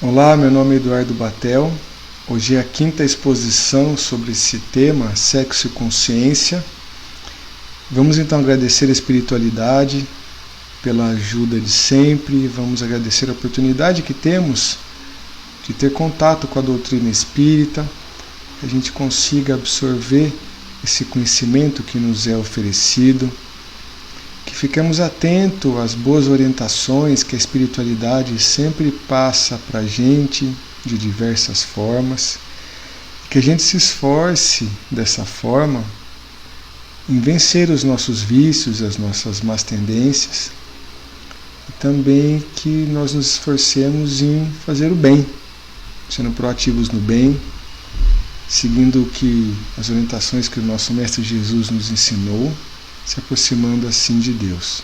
Olá, meu nome é Eduardo Batel. Hoje é a quinta exposição sobre esse tema, sexo e consciência. Vamos então agradecer a espiritualidade pela ajuda de sempre. Vamos agradecer a oportunidade que temos de ter contato com a doutrina espírita, que a gente consiga absorver esse conhecimento que nos é oferecido, que fiquemos atentos às boas orientações que a espiritualidade sempre passa para a gente de diversas formas, que a gente se esforce dessa forma em vencer os nossos vícios, as nossas más tendências, e também que nós nos esforcemos em fazer o bem, sendo proativos no bem, seguindo as orientações que o nosso Mestre Jesus nos ensinou, se aproximando assim de Deus.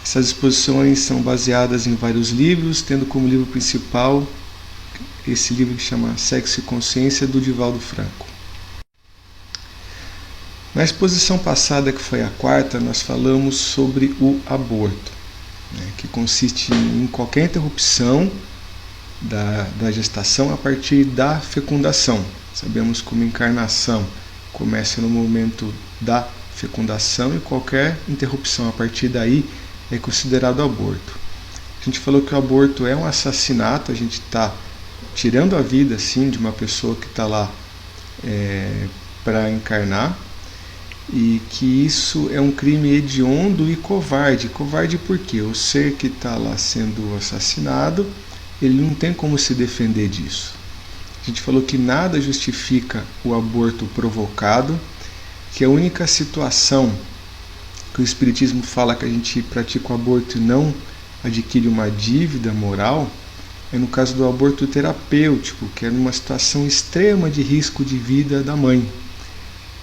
Essas exposições são baseadas em vários livros, tendo como livro principal esse livro que chama Sexo e Consciência, do Divaldo Franco. Na exposição passada, que foi a quarta, nós falamos sobre o aborto, que consiste em qualquer interrupção da gestação a partir da fecundação. Sabemos como encarnação começa no momento da fecundação e qualquer interrupção a partir daí é considerado aborto. A gente falou que o aborto é um assassinato, a gente está tirando a vida assim, de uma pessoa que está lá para encarnar, e que isso é um crime hediondo e covarde. Covarde porque o ser que está lá sendo assassinado, ele não tem como se defender disso. A gente falou que nada justifica o aborto provocado, que a única situação que o Espiritismo fala que a gente pratica o aborto e não adquire uma dívida moral é no caso do aborto terapêutico, que é numa situação extrema de risco de vida da mãe.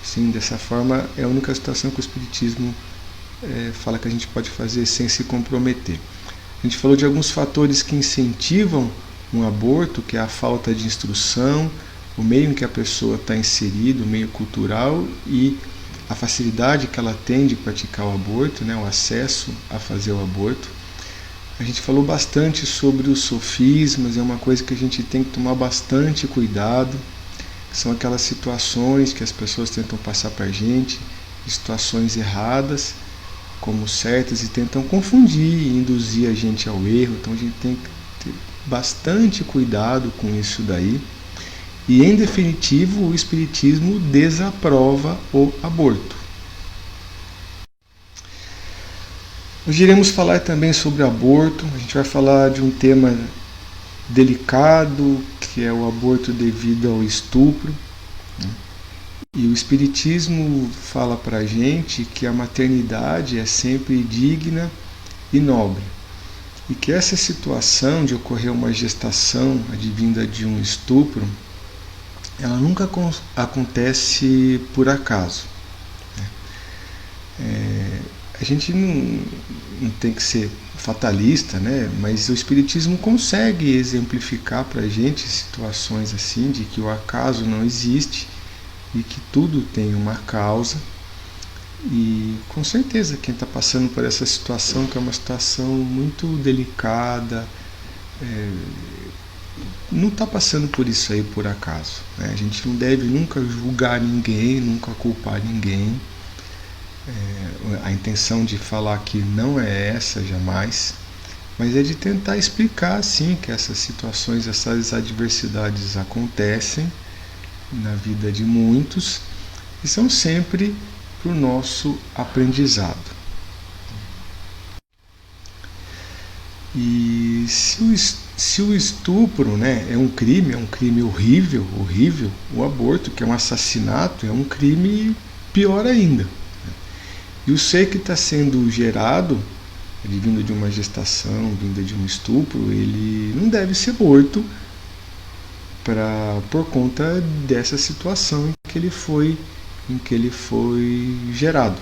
Sim, dessa forma é a única situação que o Espiritismo fala que a gente pode fazer sem se comprometer. A gente falou de alguns fatores que incentivam um aborto, que é a falta de instrução, o meio em que a pessoa está inserida, o meio cultural e a facilidade que ela tem de praticar o aborto, o acesso a fazer o aborto. A gente falou bastante sobre os sofismas, é uma coisa que a gente tem que tomar bastante cuidado. São aquelas situações que as pessoas tentam passar para a gente, situações erradas como certas, e tentam confundir e induzir a gente ao erro. Então a gente tem que ter bastante cuidado com isso daí. E, em definitivo, o Espiritismo desaprova o aborto. Hoje iremos falar também sobre aborto. A gente vai falar de um tema delicado, que é o aborto devido ao estupro. E o Espiritismo fala para a gente que a maternidade é sempre digna e nobre. E que essa situação de ocorrer uma gestação advinda de um estupro, ela nunca acontece por acaso. A gente não tem que ser fatalista, mas o Espiritismo consegue exemplificar para a gente situações assim, de que o acaso não existe e que tudo tem uma causa. E com certeza quem está passando por essa situação, que é uma situação muito delicada, não está passando por isso aí por acaso. A gente não deve nunca julgar ninguém, nunca culpar ninguém. A intenção de falar aqui não é essa, jamais, mas é de tentar explicar sim que essas situações, essas adversidades acontecem na vida de muitos e são sempre para o nosso aprendizado. E se o estupro é um crime horrível, o aborto, que é um assassinato, é um crime pior ainda. E o ser que está sendo gerado, vindo de uma gestação, vindo de um estupro, ele não deve ser morto por conta dessa situação em que ele foi gerado.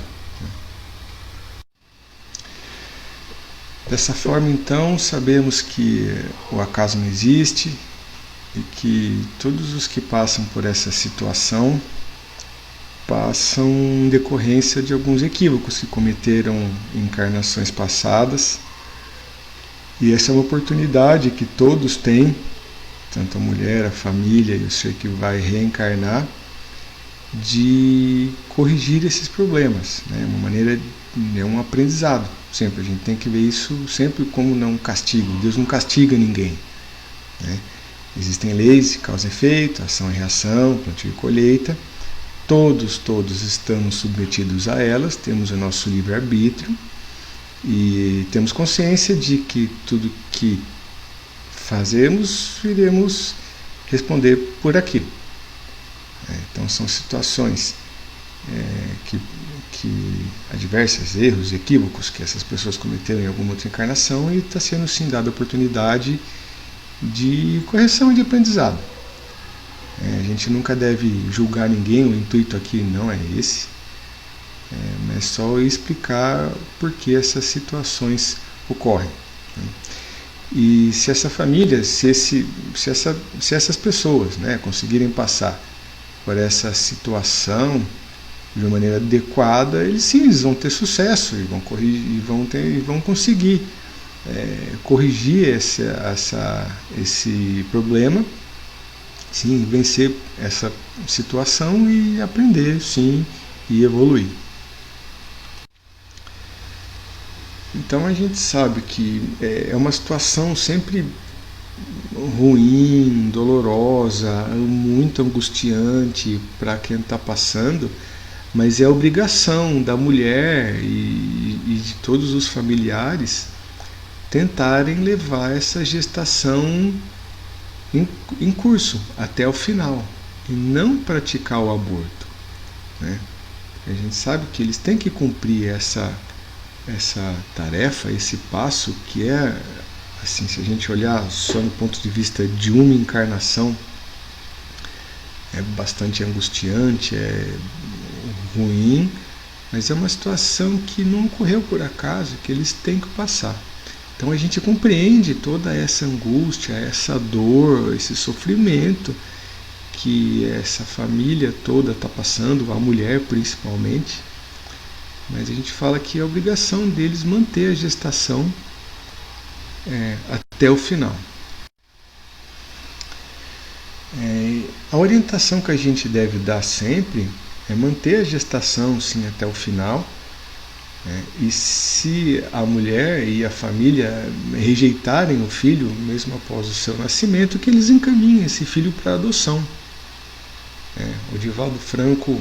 Dessa forma, então, sabemos que o acaso não existe e que todos os que passam por essa situação passam em decorrência de alguns equívocos que cometeram em encarnações passadas E essa é uma oportunidade que todos têm, tanto a mulher, a família e o ser que vai reencarnar, de corrigir esses problemas, né? Uma maneira, é um aprendizado. Sempre a gente tem que ver isso sempre como não castigo. Deus não castiga ninguém, né? Existem leis de causa e efeito, ação e reação, plantio e colheita. Todos estamos submetidos a elas, temos o nosso livre-arbítrio e temos consciência de que tudo que fazemos, iremos responder por aquilo. Então são situações que há diversos erros e equívocos que essas pessoas cometeram em alguma outra encarnação, e está sendo sim dada a oportunidade de correção e de aprendizado. A gente nunca deve julgar ninguém, o intuito aqui não é esse, mas só explicar por que essas situações ocorrem. E se essa família, se essas pessoas, né, conseguirem passar por essa situação de uma maneira adequada, eles vão ter sucesso e vão corrigir, e vão conseguir corrigir esse problema, sim, vencer essa situação e aprender, sim, e evoluir. Então a gente sabe que é uma situação sempre ruim, dolorosa, muito angustiante para quem está passando, mas é obrigação da mulher e de todos os familiares tentarem levar essa gestação em curso até o final e não praticar o aborto, né? A gente sabe que eles têm que cumprir essa tarefa, esse passo que é, assim, se a gente olhar só no ponto de vista de uma encarnação, é bastante angustiante, é ruim, mas é uma situação que não ocorreu por acaso, que eles têm que passar. Então a gente compreende toda essa angústia, essa dor, esse sofrimento que essa família toda está passando, a mulher principalmente, mas a gente fala que é obrigação deles manter a gestação até o final. A orientação que a gente deve dar sempre é manter a gestação sim até o final, e se a mulher e a família rejeitarem o filho, mesmo após o seu nascimento, que eles encaminhem esse filho para adoção. O Divaldo Franco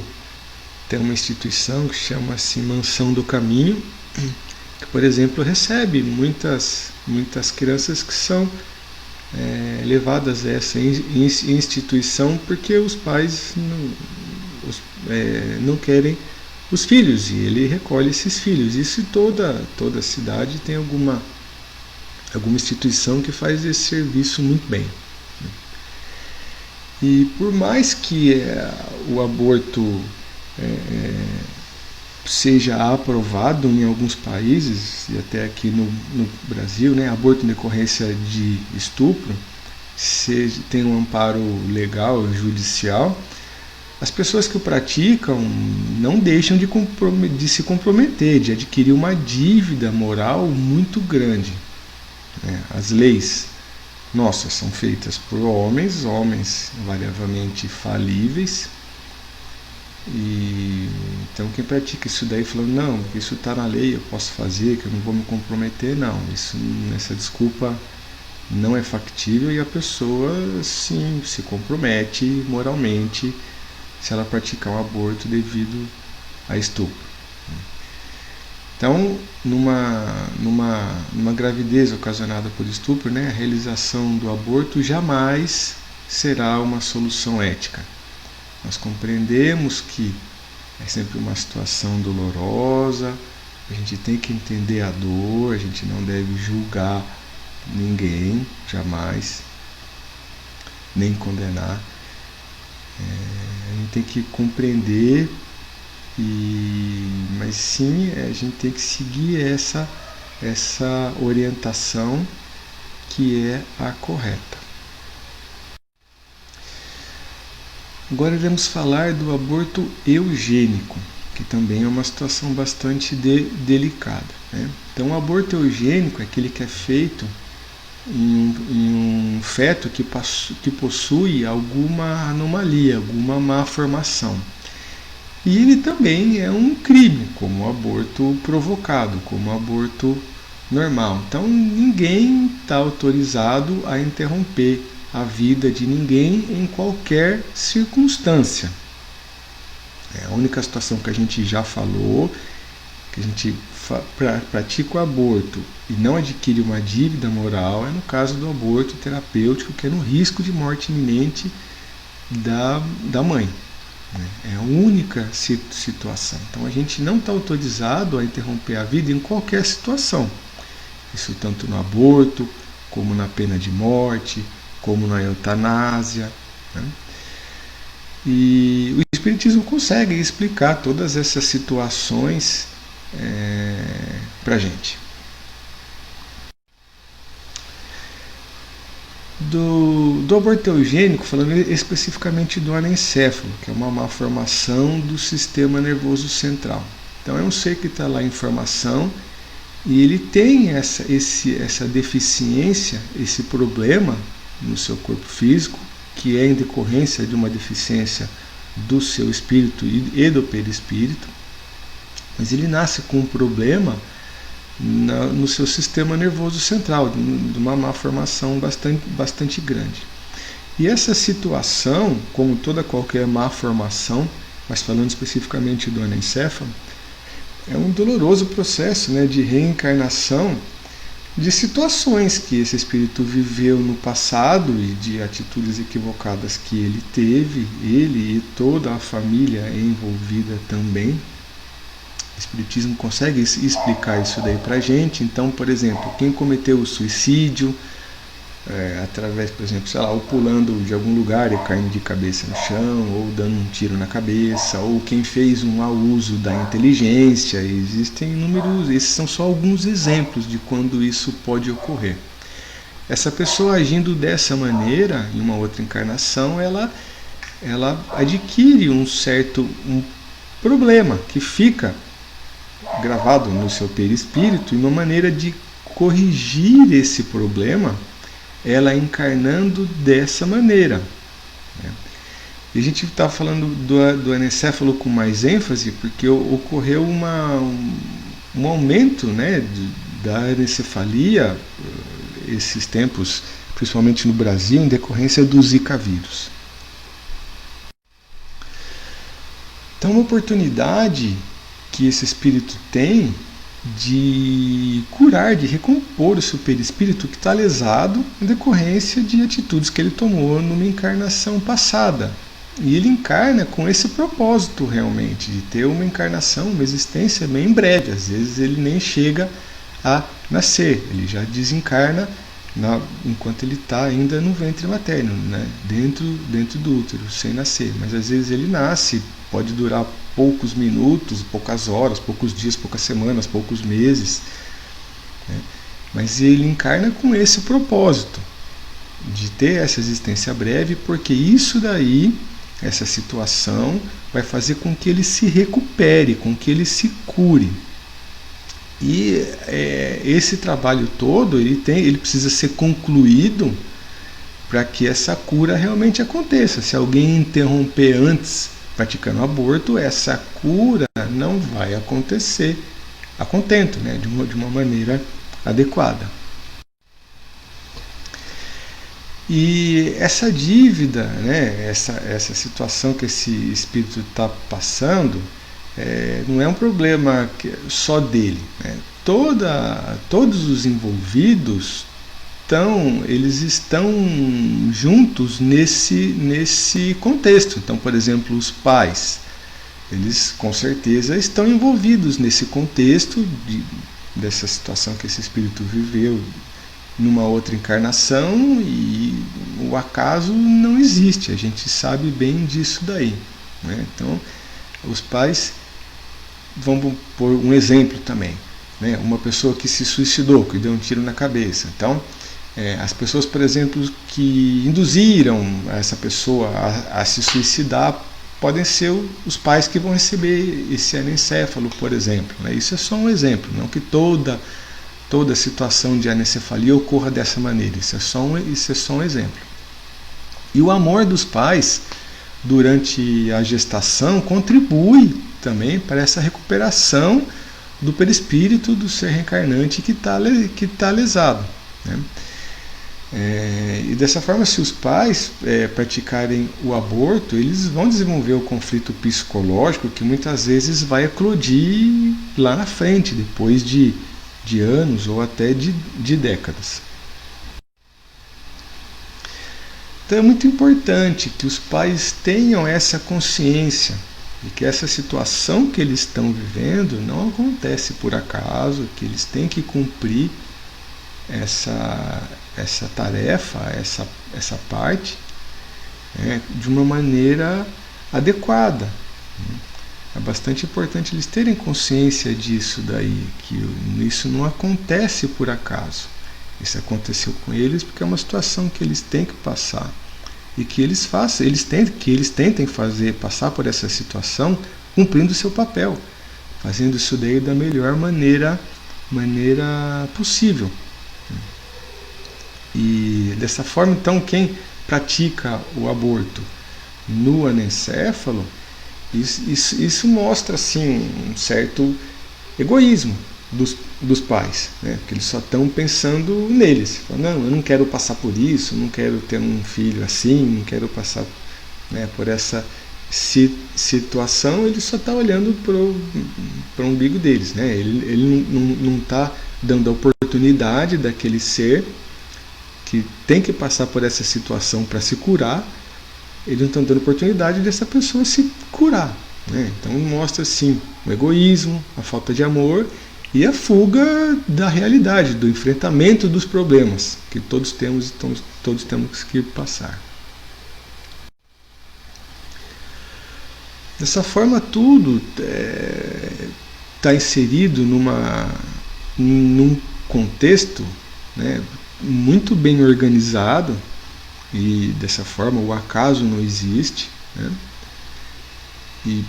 tem uma instituição que chama-se Mansão do Caminho, que, por exemplo, recebe muitas crianças que são levadas a essa instituição porque os pais não querem os filhos, e ele recolhe esses filhos. Isso, toda cidade tem alguma instituição que faz esse serviço muito bem. E por mais que o aborto seja aprovado em alguns países, e até aqui no Brasil, né, aborto em decorrência de estupro, tem um amparo legal, judicial, as pessoas que o praticam não deixam de se comprometer, de adquirir uma dívida moral muito grande. As leis nossas são feitas por homens variavelmente falíveis, e então quem pratica isso daí falando, não, isso está na lei, eu posso fazer, que eu não vou me comprometer, não, essa desculpa não é factível, e a pessoa sim se compromete moralmente se ela praticar um aborto devido a estupro. Então, numa gravidez ocasionada por estupro, né, a realização do aborto jamais será uma solução ética. Nós compreendemos que é sempre uma situação dolorosa, a gente tem que entender a dor, a gente não deve julgar ninguém, jamais, nem condenar. A gente tem que compreender, mas sim, a gente tem que seguir essa orientação que é a correta. Agora iremos falar do aborto eugênico, que também é uma situação bastante delicada, né? Então, o aborto eugênico é aquele que é feito em um feto que possui alguma anomalia, alguma má formação. E ele também é um crime, como o aborto provocado, como o aborto normal. Então ninguém está autorizado a interromper a vida de ninguém em qualquer circunstância. A única situação que a gente já falou, que a gente pratica o aborto e não adquire uma dívida moral, é no caso do aborto terapêutico, que é no risco de morte iminente da mãe. É a única situação. Então a gente não está autorizado a interromper a vida em qualquer situação. Isso tanto no aborto, como na pena de morte, como na eutanásia. E o Espiritismo consegue explicar todas essas situações para a gente. Do aborto eugênico, falando especificamente do anencéfalo, que é uma malformação do sistema nervoso central. Então é um ser que está lá em formação e ele tem essa deficiência, esse problema no seu corpo físico, que é em decorrência de uma deficiência do seu espírito e do perispírito, mas ele nasce com um problema no seu sistema nervoso central, de uma malformação bastante grande. E essa situação, como qualquer malformação, mas falando especificamente do anencéfalo, é um doloroso processo, de reencarnação de situações que esse espírito viveu no passado e de atitudes equivocadas que ele teve, ele e toda a família envolvida também. O Espiritismo consegue explicar isso daí pra gente. Então, por exemplo, quem cometeu o suicídio, através, por exemplo, ou pulando de algum lugar e caindo de cabeça no chão, ou dando um tiro na cabeça, ou quem fez um mau uso da inteligência, existem inúmeros, esses são só alguns exemplos de quando isso pode ocorrer. Essa pessoa agindo dessa maneira, em uma outra encarnação, ela adquire um problema que fica gravado no seu perispírito, e uma maneira de corrigir esse problema, ela encarnando dessa maneira. E a gente está falando do anencéfalo com mais ênfase, porque ocorreu um aumento da anencefalia esses tempos, principalmente no Brasil, em decorrência do Zika vírus. Então, uma oportunidade que esse espírito tem de curar, de recompor o seu perispírito que está lesado em decorrência de atitudes que ele tomou numa encarnação passada. E ele encarna com esse propósito realmente, de ter uma encarnação, uma existência bem breve. Às vezes ele nem chega a nascer, ele já desencarna enquanto ele está ainda no ventre materno, dentro do útero, sem nascer. Mas às vezes ele nasce, pode durar poucos minutos, poucas horas, poucos dias, poucas semanas, poucos meses. Mas ele encarna com esse propósito, de ter essa existência breve, porque isso daí, essa situação, vai fazer com que ele se recupere, com que ele se cure. E esse trabalho todo, ele precisa ser concluído para que essa cura realmente aconteça. Se alguém interromper antes praticando aborto, essa cura não vai acontecer a contento, de uma maneira adequada. E essa dívida, essa situação que esse espírito está passando, não é um problema só dele. Todos os envolvidos eles estão juntos nesse contexto. Então, por exemplo, os pais, eles com certeza estão envolvidos nesse contexto dessa situação que esse espírito viveu numa outra encarnação, e o acaso não existe, a gente sabe bem disso daí. Então, os pais, vamos por um exemplo também, uma pessoa que se suicidou, que deu um tiro na cabeça. Então, as pessoas, por exemplo, que induziram essa pessoa a se suicidar, podem ser os pais que vão receber esse anencéfalo, por exemplo. Isso é só um exemplo, não que toda toda situação de anencefalia ocorra dessa maneira. Isso é só um exemplo. E o amor dos pais durante a gestação contribui também para essa recuperação do perispírito do ser reencarnante que tá lesado, né? E dessa forma, se os pais praticarem o aborto, eles vão desenvolver o conflito psicológico que muitas vezes vai eclodir lá na frente, depois de anos ou até de décadas. Então é muito importante que os pais tenham essa consciência de que essa situação que eles estão vivendo não acontece por acaso, que eles têm que cumprir essa tarefa, essa parte, de uma maneira adequada. É bastante importante eles terem consciência disso daí, que isso não acontece por acaso. Isso aconteceu com eles porque é uma situação que eles têm que passar e que eles tentem passar por essa situação cumprindo o seu papel, fazendo isso daí da melhor maneira possível. E dessa forma, então, quem pratica o aborto no anencéfalo, isso mostra assim, um certo egoísmo dos pais, né? Porque eles só estão pensando neles. Falam, não, eu não quero passar por isso, não quero ter um filho assim, não quero passar, né, por essa situação. Ele só está olhando para o umbigo deles, né? Ele não está dando a oportunidade daquele ser que tem que passar por essa situação para se curar. Ele não está dando oportunidade dessa pessoa se curar, né? Então mostra assim o egoísmo, a falta de amor e a fuga da realidade, do enfrentamento dos problemas que todos temos que passar. Dessa forma, tudo está inserido num contexto, né, muito bem organizado, e dessa forma o acaso não existe, né? E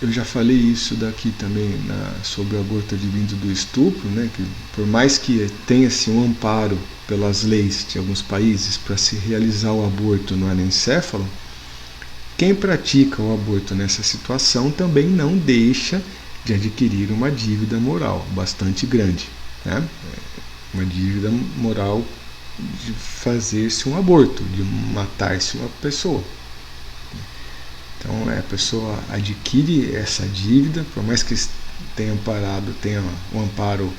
eu já falei isso daqui também sobre o aborto advindo do estupro, né? Que por mais que tenha-se um amparo pelas leis de alguns países para se realizar o aborto no anencéfalo, quem pratica o aborto nessa situação também não deixa de adquirir uma dívida moral bastante grande, né? Uma dívida moral de fazer-se um aborto, de matar-se uma pessoa. Então a pessoa adquire essa dívida, por mais que tenha um amparo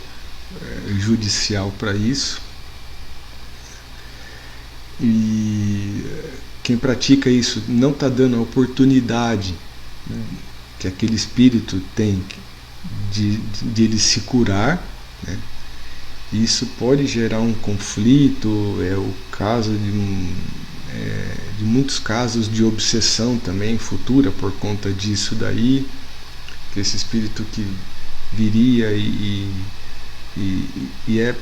judicial para isso. E quem pratica isso não está dando a oportunidade, né, que aquele espírito tem de ele se curar, né? Isso pode gerar um conflito, o caso de muitos casos de obsessão também futura por conta disso daí, que esse espírito que viria e é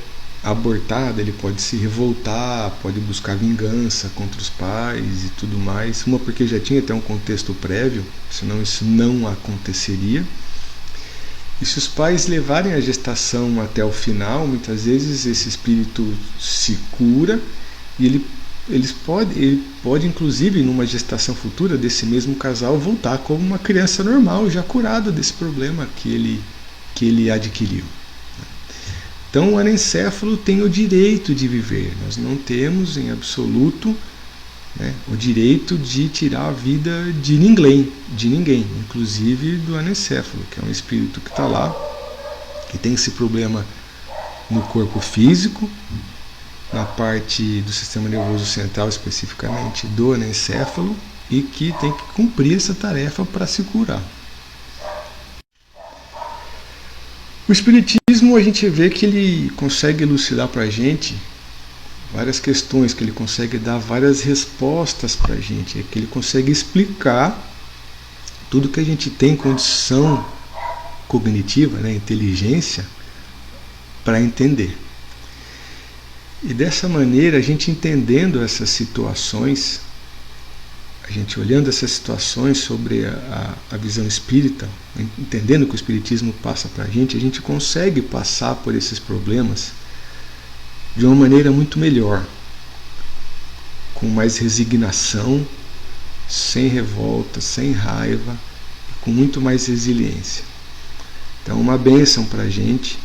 abortado, ele pode se revoltar, pode buscar vingança contra os pais e tudo mais, uma porque já tinha até um contexto prévio, senão isso não aconteceria. E se os pais levarem a gestação até o final, muitas vezes esse espírito se cura e ele pode inclusive numa gestação futura desse mesmo casal voltar como uma criança normal, já curada desse problema que ele adquiriu. Então o anencéfalo tem o direito de viver. Nós não temos em absoluto, né, o direito de tirar a vida de ninguém, inclusive do anencéfalo, que é um espírito que está lá, que tem esse problema no corpo físico, na parte do sistema nervoso central, especificamente do anencéfalo, e que tem que cumprir essa tarefa para se curar. O espiritismo, a gente vê que ele consegue elucidar para a gente várias questões, que ele consegue dar várias respostas para a gente, que ele consegue explicar tudo que a gente tem condição cognitiva, né, inteligência, para entender. E dessa maneira, a gente entendendo essas situações, a gente olhando essas situações sobre a visão espírita, entendendo que o espiritismo passa para a gente consegue passar por esses problemas de uma maneira muito melhor, com mais resignação, sem revolta, sem raiva, com muito mais resiliência. Então, uma bênção para a gente,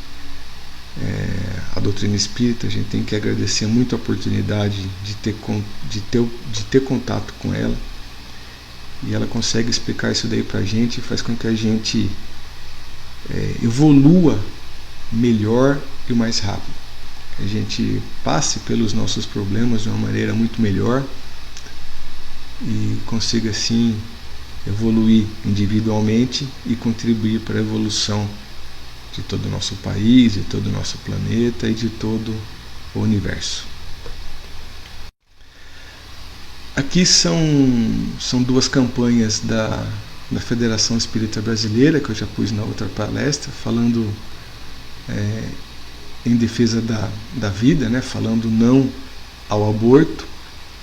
a doutrina espírita. A gente tem que agradecer muito a oportunidade de ter contato com ela, e ela consegue explicar isso daí para a gente e faz com que a gente evolua melhor e mais rápido, que a gente passe pelos nossos problemas de uma maneira muito melhor e consiga assim evoluir individualmente e contribuir para a evolução de todo o nosso país, de todo o nosso planeta e de todo o universo. Aqui são duas campanhas da Federação Espírita Brasileira, que eu já pus na outra palestra, falando em defesa da vida, né, falando não ao aborto,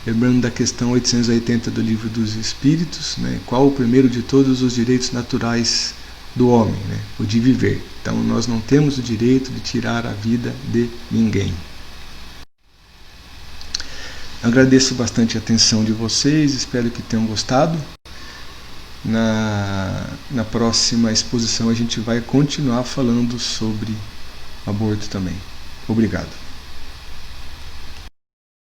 lembrando da questão 880 do Livro dos Espíritos, né, qual o primeiro de todos os direitos naturais do homem, né, o de viver. Então nós não temos o direito de tirar a vida de ninguém. Agradeço bastante a atenção de vocês, espero que tenham gostado. Na próxima exposição a gente vai continuar falando sobre aborto também. Obrigado.